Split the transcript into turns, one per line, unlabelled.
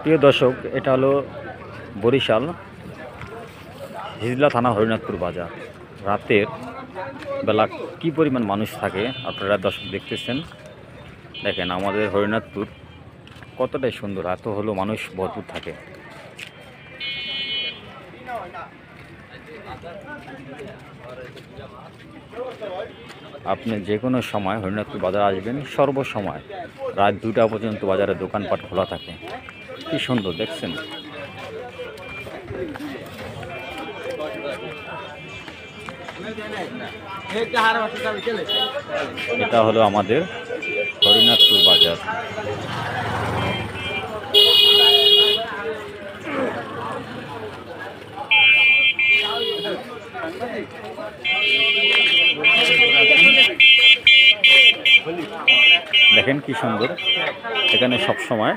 প্রিয় দর্শক, এটা হলো বরিশাল হিজলা থানা হরিনাথপুর বাজার। রাতের বেলা কি পরিমাণ মানুষ থাকে আপনারা দর্শক দেখতেছেন। দেখেন আমাদের হরিনাথপুর কতটাই সুন্দর, এত হলো মানুষ ভরপুর থাকে। আপনি যে কোনো সময় হরিনাথপুর বাজার আসবেন, সর্বসময় রাত 2টা পর্যন্ত বাজারে দোকানপাট খোলা থাকে। কি সুন্দর দেখছেন। এটা হলো আমাদের হরিনাথপুর বাজার। দেখেন কি সুন্দর, এখানে সব সময়